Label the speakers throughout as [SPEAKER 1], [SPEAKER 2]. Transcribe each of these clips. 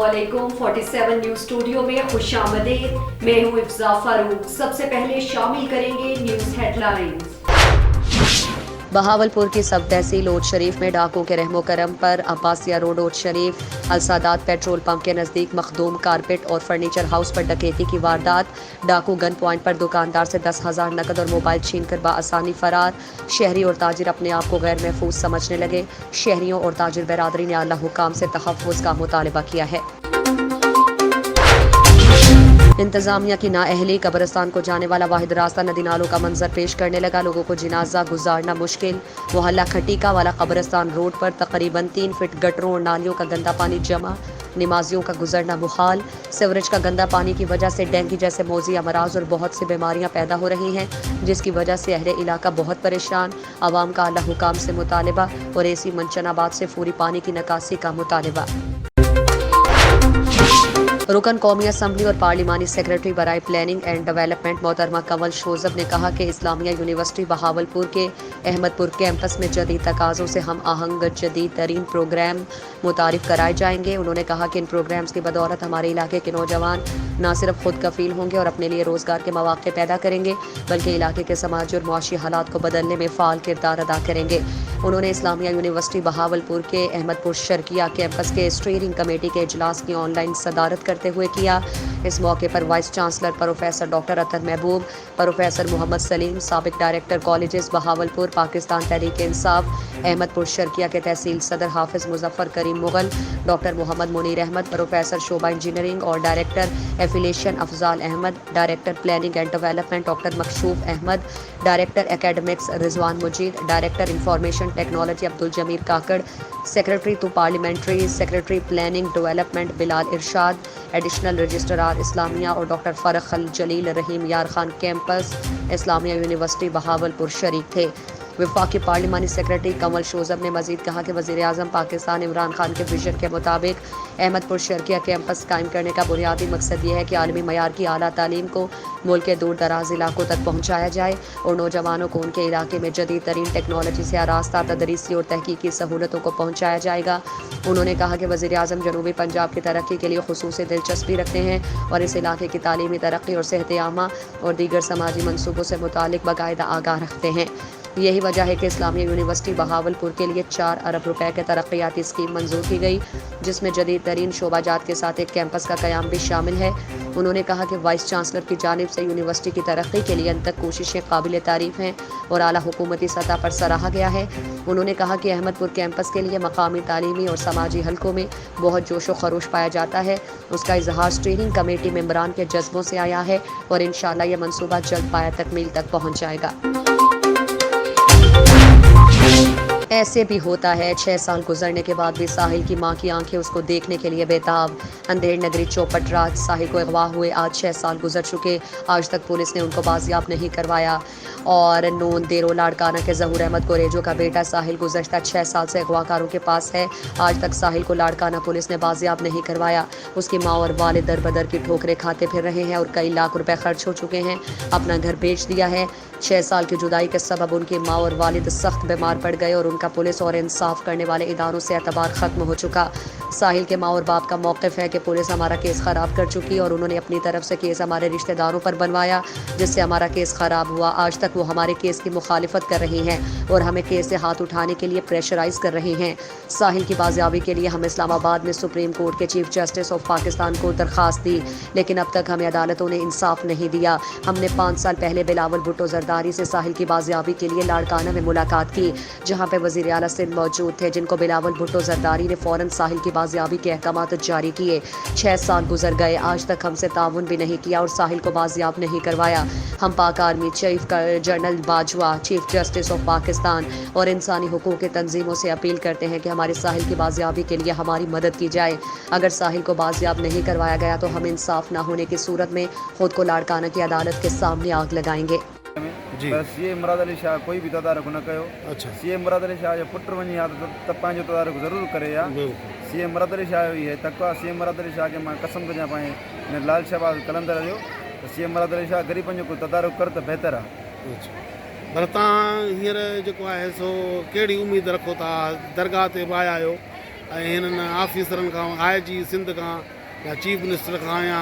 [SPEAKER 1] अस्सलामुअलैकुम 47 news studio में खुशामदीद। मैं हूँ इफ्जा फारूक। सबसे पहले शामिल करेंगे न्यूज हेडलाइंस। बहावलपुर की सब तहसील ओट शरीफ में डाकुओं के रहमो करम पर अब्बासिया रोड ओट शरीफ अलसादात पेट्रोल पंप के नज़दीक मखदूम कारपेट और फर्नीचर हाउस पर डकैती की वारदात। डाकू गन पॉइंट पर दुकानदार से 10,000 नकद और मोबाइल छीन कर बआसानी फरार। शहरी और ताजिर अपने आप को गैर महफूज समझने लगे। शहरियों और ताजिर बरादरी ने आला हुकाम से तहफ़्फ़ुज़ का मुतालबा किया है। इंतजामिया की नाअहली, कब्रिस्तान को जाने वाला वाहिद रास्ता नदी नालों का मंजर पेश करने लगा। लोगों को जनाजा गुजारना मुश्किल। मोहल्ला खटीका वाला कब्रिस्तान रोड पर तकरीबन 3 फीट गटरों और नालियों का गंदा पानी जमा। नमाजियों का गुजरना मुहाल। सीवरेज का गंदा पानी की वजह से डेंगू जैसे मौजी अमराज और बहुत सी बीमारियां पैदा हो रही हैं, जिसकी वजह से अहले इलाका बहुत परेशान। आवाम का आला हुकाम से मुतालबा और एसी मंचनाबाद से फौरी पानी की निकासी का मुतालबा। रुकन कौमी असम्बली और पार्लिमानी सेक्रेटरी बराए प्लानिंग एंड डेवलपमेंट मोहतरमा कंवल शोजब ने कहा कि इस्लामिया यूनिवर्सिटी बहावलपुर के अहमदपुर कैंपस में जदीद तकाज़ों से हम आहंग जदीद तरीन प्रोग्राम मुतारिफ कराए जाएंगे। उन्होंने कहा कि इन प्रोग्राम्स की बदौलत हमारे इलाके के नौजवान न सिर्फ खुद कफील होंगे और अपने लिए रोज़गार के मौक़े पैदा करेंगे, बल्कि इलाके के समाजी और मुआशी हालात को बदलने में फ़ाल किरदार अदा करेंगे। उन्होंने इस्लामिया यूनिवर्सिटी बहावलपुर के अहमदपुर शर्किया कैंपस के स्टीयरिंग कमेटी के इजलास की ऑनलाइन सदारत करते हुए किया। इस मौके पर vice chancellor professor doctor Atar Mahboob, professor Mohammad Saleem, साबिक डायरेक्टर कॉलेजेस बहावलपुर, पाकिस्तान तहरीक इंसाफ, अहमदपुर शर्किया के तहसील सदर हाफिज मुजफ्फर करीम मुगल, डॉक्टर मोहम्मद मुनीर अहमद, प्रोफेसर शोभा इंजीनियरिंग और director affiliation Afzal Ahmad, director planning and development doctor Makshoof Ahmad, director academics Rizwan Mujeed, director information technology Abdul Zameer Kakar, secretary to parliamentary secretary planning development Bilal Irshad, additional registrar Islamia और डॉक्टर फ़रख अल जलील रहीम यार Khan campus Islamia university Bahawalpur शरीक थे। वफाकी पार्लिमानी सेक्रेटरी कंवल शोजब ने मजीद कहा कि वज़ीर-ए-आज़म पाकिस्तान इमरान खान के विजन के मुताबिक अहमदपुर शर्किया कैंपस कायम करने का बुनियादी मकसद ये है कि आलमी मयार की आला तालीम को मुल्क के दूर दराज इलाकों तक पहुँचाया जाए और नौजवानों को उनके इलाके में जदीद तरीन टेक्नोलॉजी से आरास्ता तदरीसी और तहकीकी सहूलतों को पहुँचाया जाएगा। उन्होंने कहा कि वज़ीर-ए-आज़म जनूबी पंजाब की तरक्की के लिए खुसूसी दिलचस्पी रखते हैं और इस इलाके की तालीमी तरक्की और सेहत आमा और दीगर समाजी मनसूबों से मुतालिक बाकायदा आगाह रखते हैं। यही वजह है कि इस्लामिया यूनिवर्सिटी बहावलपुर के लिए 4 अरब रुपए के तरक्याती स्कीम मंजूर की गई, जिसमें जदीद तरीन शोबाजात के साथ एक कैंपस का क़याम भी शामिल है। उन्होंने कहा कि वाइस चांसलर की जानिब से यूनिवर्सिटी की तरक्की के लिए अनतक कोशिशें काबिल तारीफ़ हैं और आला हुकूमती सतह पर सराहा गया है। उन्होंने कहा कि अहमदपुर कैंपस के लिए मकामी तालीमी और समाजी हलकों में बहुत जोश व खरोश पाया जाता है। उसका इजहार स्टीयरिंग कमेटी मेंबरान के जज्बों से आया है और इंशाअल्लाह ये मनसूबा जल्द पाया तकमील तक पहुँच जाएगा। ऐसे भी होता है 6 साल गुजरने के बाद भी साहिल की मां की आंखें उसको देखने के लिए बेताब। अंधेर नगरी चौपट रात साहिल को अगवा हुए आज 6 साल गुजर चुके। आज तक पुलिस ने उनको बाजियाब नहीं करवाया और नून देरो लाड़काना के जहूर अहमद कुरेजो का बेटा साहिल गुज़श्ता 6 साल से अगवाकारों के पास है। आज तक साहिल को लाड़काना पुलिस ने बाजियाब नहीं करवाया। उसकी माँ और वालिद दर बदर की ठोकरें खाते फिर रहे हैं और कई लाख रुपए खर्च हो चुके हैं। अपना घर बेच दिया है। 6 साल की जुदाई के सबब उनकी माँ और वालिद सख्त बीमार पड़ गए और उनका पुलिस और इंसाफ करने वाले इदारों से एतबार ख़त्म हो चुका। साहिल के माँ और बाप का मौक़िफ़ है कि पुलिस हमारा केस ख़राब कर चुकी और उन्होंने अपनी तरफ से केस हमारे रिश्तेदारों पर बनवाया, जिससे हमारा केस ख़राब हुआ। आज तक वो हमारे केस की मुखालिफत कर रही हैं और हमें केस से हाथ उठाने के लिए प्रेशराइज़ कर रही हैं। साहिल की बाजियाबी के लिए हम इस्लामाबाद में सुप्रीम कोर्ट के चीफ जस्टिस ऑफ पाकिस्तान को दरख्वास्त दी, लेकिन अब तक हमें अदालतों ने इंसाफ नहीं दिया। हमने 5 साल पहले बिलावल भुट्टो जरदारी से साहिल की बाजियाबी के लिए लाड़काना में मुलाकात की, जहाँ पर वज़ीर आला सिंध मौजूद थे, जिनको बिलावल भुट्टो जरदारी ने फ़ौरन साहिल की बाजियाबी के अहकामात जारी किए। 6 साल गुजर गए, आज तक हमसे ताउन भी नहीं किया और साहिल को बाजियाब नहीं करवाया। हम पाक army chief general Bajwa, chief justice of Pakistan और इंसानी हुकूक की तंजीमों से अपील करते हैं कि हमारे साहिल की बाजियाबी के लिए हमारी मदद की जाए। अगर साहिल को बाजियाब नहीं करवाया गया तो हम इंसाफ ना होने की सूरत में खुद को लाड़काना की अदालत के सामने आग लगाएंगे।
[SPEAKER 2] बस ये मुराद अली शाह कोई भी तदारक न कयो।
[SPEAKER 3] अच्छा
[SPEAKER 2] सीएम मुराद अली शाह जो पुट वञी आहे त पंहिंजो तदारक ज़रूरु करे या सीएम मुराद अली शाह जो इहे तकवा सीएम मुराद अली शाह खे मां कसम कजां पाए लाल शहबाज कलंदर जो सीएम मुराद अली शाह ग़रीबनि जो कोई तदारक कर त बहितर आहे।
[SPEAKER 3] अच्छा पर तव्हां हींअर जेको आहे सो कहिड़ी उमेद रखो था? दरगाह ते बि आया आहियो ऐं हिननि ऑफिसरनि खां IG सिंध खां या चीफ मिनिस्टर खां या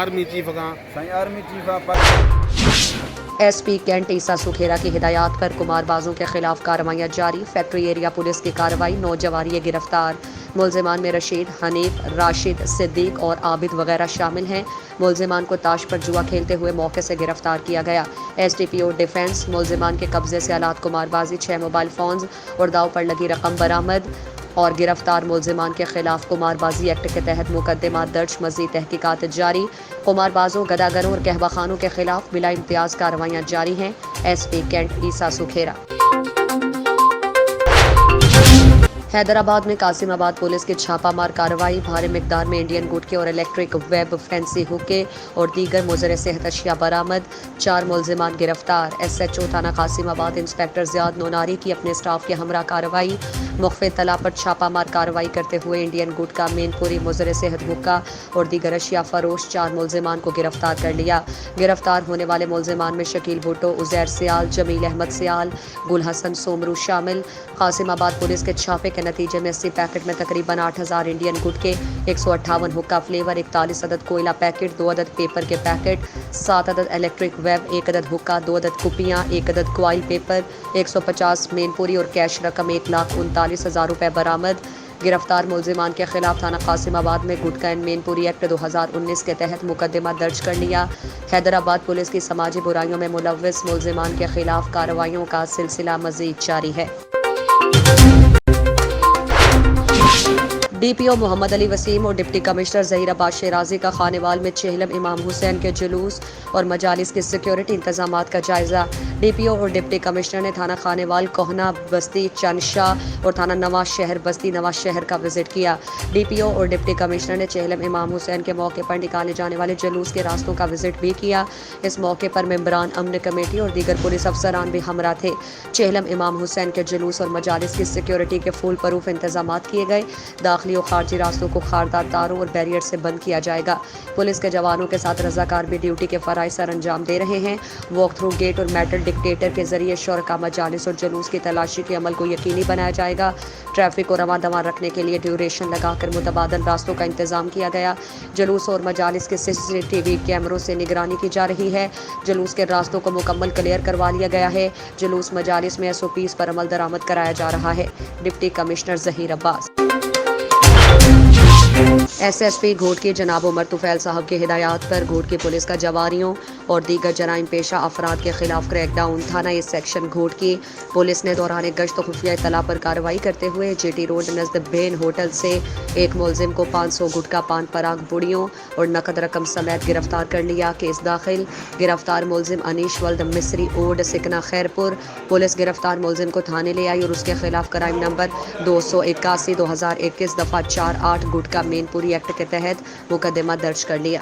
[SPEAKER 3] आर्मी चीफ खां?
[SPEAKER 2] साईं आर्मी चीफ आहे
[SPEAKER 1] एसपी कैंट ईसा सुखेरा की हिदायत पर कुमारबाजों के खिलाफ कार्रवाइयां जारी। फैक्ट्री एरिया पुलिस की कार्रवाई, 9 जवारी गिरफ्तार। मुलजिमान में रशीद, हनीफ, राशिद, सिद्दीक और आबिद वगैरह शामिल हैं। मुलजिमान को ताश पर जुआ खेलते हुए मौके से गिरफ्तार किया गया। एसडीपीओ डिफेंस, मुलजिमान के कब्जे से आलात कुमारबाजी, 6 मोबाइल फोन्स और दाव पर लगी रकम बरामद। और गिरफ्तार मुलजिमान के खिलाफ कुमारबाजी एक्ट के तहत मुकदमा दर्ज, मजीद तहकीकात जारी। कुमारबाजों, गदागरों और कहवा खानों के खिलाफ बिला इम्तियाज कार्रवाइयां जारी हैं। एसपी कैंट ईसा सुखेरा। हैदराबाद में कासिमाबाद पुलिस की छापामार कार्रवाई, भारी मिकदार में इंडियन गुटखे और इलेक्ट्रिक वेब, फैंसी हुक्के और दीगर मुज़र सेहत अशिया बरामद। 4 मुलजिमान गिरफ्तार। SHO थाना कासिमाबाद इंस्पेक्टर ज़ियाद नोनारी की अपने स्टाफ के हमरा कार्रवाई। मुख्फी तला पर छापामार कार्रवाई करते हुए इंडियन गुटखा, मेनपुरी, मुज़र सेहत हुक्का और दीगर अशिया फरोश 4 मुलजिमान को गिरफ्तार कर लिया। गिरफ्तार होने वाले मुलजिमान में शकील भुट्टो, उज़ैर सियाल, जमील अहमद सियाल, गुल हसन सोमरू शामिल। कासिमाबाद पुलिस के छापे के नतीजे में 80 पैकेट में तकरीबन 8000 इंडियन गुटखे, 158 हुक्का फ्लेवर, 41 अदद कोयला पैकेट, 2 अदद पेपर के पैकेट, 7 अदद इलेक्ट्रिक वेब, 1 अदद हुक्का, 2 अदद कुपियाँ, 1 अदद क्वाइल पेपर, 150 मेनपुरी और कैश रकम 1,39,000 रुपये बरामद। गिरफ्तार मुलजिमान के खिलाफ थाना कासिमाबाद में गुटखा एंड मेनपुरी एक्ट 2019 के तहत मुकदमा दर्ज कर लिया। हैदराबाद पुलिस की समाजी बुराइयों में मुलव्विस मुलजिमान के खिलाफ कार्रवाइयों का सिलसिला मजीद जारी है। DPO मोहम्मद अली वसीम और डिप्टी कमिश्नर ज़हीराबाद शेराजी का खानेवाल में चेहलम इमाम हुसैन के जुलूस और मजालिस की सिक्योरिटी इंतजामात का जायजा। DPO और डिप्टी कमिश्नर ने थाना खानेवाल, कोहना बस्ती, चंदशाह और थाना नवाज शहर बस्ती नवाज शहर का विजिट किया। DPO और डिप्टी कमिश्नर ने चेहलम इमाम हुसैन के मौके पर निकाले जाने वाले जुलूस के रास्तों का विजिट भी किया। इस मौके पर मेंबरान अमन कमेटी और दीगर पुलिस अफसरान भी हमरा थे। चेहलम इमाम हुसैन के जुलूस और मजालिस की सिक्योरिटी के फुल प्रूफ इंतजामात किए गए। दाखिली और खारजी रास्तों को खारदार तारों और बैरियर से बंद किया जाएगा। पुलिस के जवानों के साथ रजाकार भी ड्यूटी के फराइज सर अंजाम दे रहे हैं। वॉक थ्रू गेट और मेटल डिक्टेटर के जरिए शुरका, मजालिस और जुलूस की तलाशी के अमल को यकीनी बनाया जाएगा। ट्रैफिक को रवां दवां रखने के लिए ड्यूरेशन लगाकर मुतबादल रास्तों का इंतजाम किया गया। जुलूस और मजालिस के CCTV कैमरों से निगरानी की जा रही है। जुलूस के रास्तों को मुकम्मल क्लियर करवा लिया गया है। जुलूस मजालिस में SOPs पर अमल दरामद कराया जा रहा है। Deputy commissioner Zaheer Abbas. SSP Ghotki जनाब उमर तुफैल साहब की हिदायत पर घोटकी पुलिस का जवारियों और दीगर जराइम पेशा अफराद के खिलाफ क्रैकडाउन। थाना ए सेक्शन घोटकी पुलिस ने दौरान गश्त खुफिया इत्तला पर कार्रवाई करते हुए GT रोड नज़द बेन होटल से एक मुलजिम को 500 गुटका, पान पराग, बुड़ियों और नकद रकम समेत गिरफ्तार कर लिया। केस दाखिल। गिरफ्तार मुलजिम अनीश वल्द मिस्री ओड सिकना खैरपुर। पुलिस गिरफ्तार मुलजिम को थाने ले आई और उसके खिलाफ क्राइम नंबर 281/2021 दफ़ा 48 गुटका मेनपुरी एक्ट के तहत मुकदमा दर्ज कर लिया।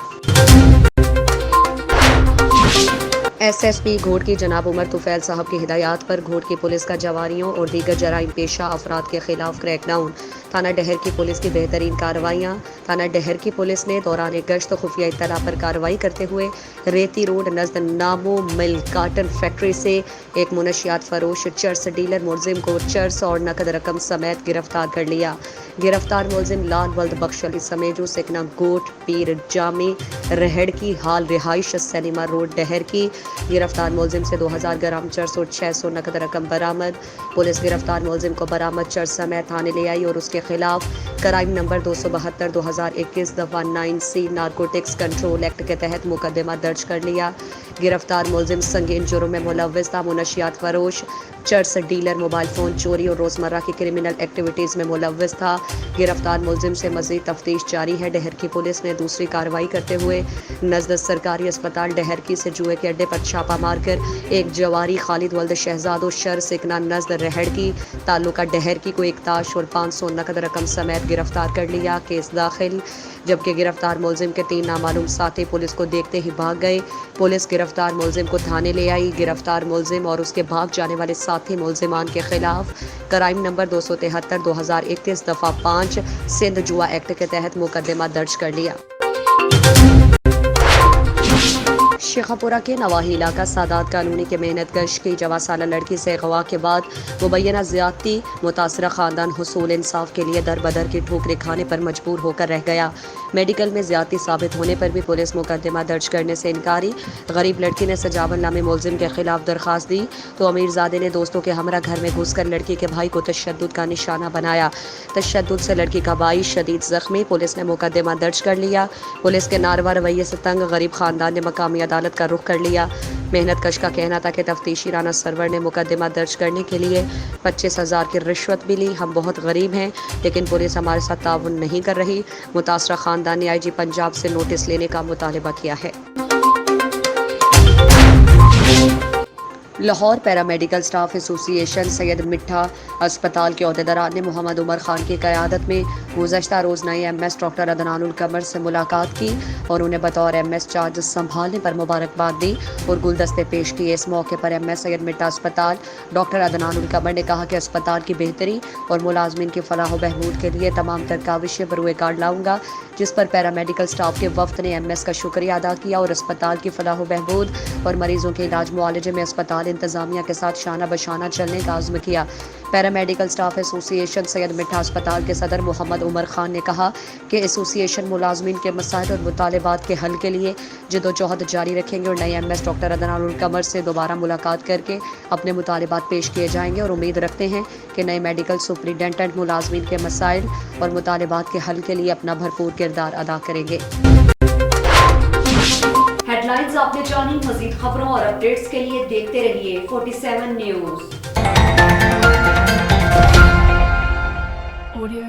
[SPEAKER 1] SSP घोटकी जनाब उमर तुफैल साहब की हिदायत पर घोटकी पुलिस का जवारियों और दीगर जराइम पेशा अफराद के खिलाफ क्रैकडाउन। थाना डहर की पुलिस की बेहतरीन कार्रवाइयाँ। थाना डहर की पुलिस ने दौरान गश्त खुफिया इत्तला पर कार्रवाई करते हुए रेती रोड नज़द नामो मिल काटन फैक्ट्री से एक मुनशियात फरोश, चर्स डीलर मुलजिम को चर्स और नकद रकम समेत गिरफ्तार कर लिया। गिरफ्तार मुलजिम लाल वल्द बख्श अली समेजू सिकना गोट पीर जामी रहड़ की हाल रिहाइश सलीमा रोड डहर की। गिरफ्तार मुलजिम से 2000 ग्राम चर्स और 600 नकद रकम बरामद। पुलिस गिरफ्तार मुलजिम को बरामद चर्स समेत थाने ले आई और उसके खिलाफ क्राइम नंबर 272/2021 दफ़ा 9C नारकोटिक्स कंट्रोल एक्ट के तहत मुकदमा दर्ज कर लिया। गिरफ्तार मुलजिम संगीन जुर्म में मुलव्विस था, मुनशियात फरोश, चर्स डीलर, मोबाइल फ़ोन चोरी और रोज़मर्रा की क्रिमिनल एक्टिविटीज़ में मुलव्विस था। गिरफ्तार मुलजिम से मज़ीद तफ्तीश जारी है। डहर की पुलिस ने दूसरी कार्रवाई करते हुए नज़द सरकारी अस्पताल डहर की से जुए के अड्डे पर छापा मारकर एक जवारी खालिद वल्द शहजादो शर सिकना नज़द रहड़ की ताल्लुका डहर की को एक ताश और 500 नकद रकम समेत गिरफ्तार कर लिया। केस दाखिल। जबकि गिरफ्तार मुलजिम के 3 नामालूम साथी पुलिस को देखते ही भाग गए। पुलिस गिरफ्तार मुलजिम को थाने ले आई। गिरफ्तार मुलजिम और उसके भाग जाने वाले साथी मुलजिमान के खिलाफ क्राइम नंबर 273/2021 दफ़ा 5 सिंध जुआ एक्ट के तहत मुकदमा दर्ज कर लिया। शेखापुरा के नवाही इलाका सादात कॉलोनी के मेहनत कश की 14 साल लड़की से अगवा के बाद मुबैना ज्यादती मुतासरा खानदान हुसूल इंसाफ के लिए दर बदर की ठोकरें खाने पर मजबूर होकर रह गया। मेडिकल में ज्यादती साबित होने पर भी पुलिस मुकदमा दर्ज करने से इनकारी। गरीब लड़की ने सजावन नामी मुलजिम के खिलाफ दरखास्त दी तो अमीरजादे ने दोस्तों के हमरा घर में घुसकर लड़की के भाई को तशद्दुद का निशाना बनाया। तशद्दुद से लड़की का भाई शदीद जख्मी। पुलिस ने मुकदमा दर्ज कर लिया। पुलिस के नारवा रवैये से तंग गरीब खानदान ने मकामी अदालत का रुख कर लिया। मेहनत कश का कहना था कि तफ्तीशी राना सरवर ने मुकदमा दर्ज करने के लिए 25,000 की रिश्वत भी ली। हम बहुत गरीब हैं लेकिन पुलिस हमारे साथ ताउन नहीं कर रही। मुतासरा खानदान ने IG पंजाब से नोटिस लेने का मुतालबा किया है। Lahore paramedical staff association Syed मिठा अस्पताल के अहदेदारान ने मोहम्मद उमर खान की क़यादत में गुज़श्ता रोज़ नए MS डॉक्टर अदनानुल कमर से मुलाकात की और उन्हें बतौर MS चार्ज संभालने पर मुबारकबाद दी और गुलदस्ते पेश किए। इस मौके पर MS सैयद मिठा अस्पताल डॉक्टर अदनानुल कमर ने कहा कि अस्पताल की बेहतरी और मुलाजमीन की फलाह व बहबूद के लिए तमाम तर काविशें बरूए कार्ड लाऊंगा, जिस पर पैरामेडिकल स्टाफ के वफ्द ने MS का शुक्रिया अदा किया और अस्पताल की फलाह व बहबूद और मरीजों के इलाज मुआलजे में अस्पताल इंतजामिया के साथ शाना बशाना चलने का आज़्म किया। पैरामेडिकल स्टाफ एसोसिएशन सैयद मिठा अस्पताल के सदर मोहम्मद उमर खान ने कहा कि एसोसिएशन मुलाजमीन के मसाइल और मुतालबात के हल के लिए जदोजहद जारी रखेंगे और नए MS डॉक्टर अदनानुल कमर से दोबारा मुलाकात करके अपने मुतालबात पेश किए जाएंगे और उम्मीद रखते हैं कि नए मेडिकल सुपरिटेंडेंट मुलाजमीन के मसाइल और मुतालबात के हल के लिए अपना भरपूर किरदार अदा करेंगे।
[SPEAKER 4] हेडलाइंस आपने जानी, मजीद खबरों और अपडेट्स के लिए देखते रहिए 47 न्यूज़।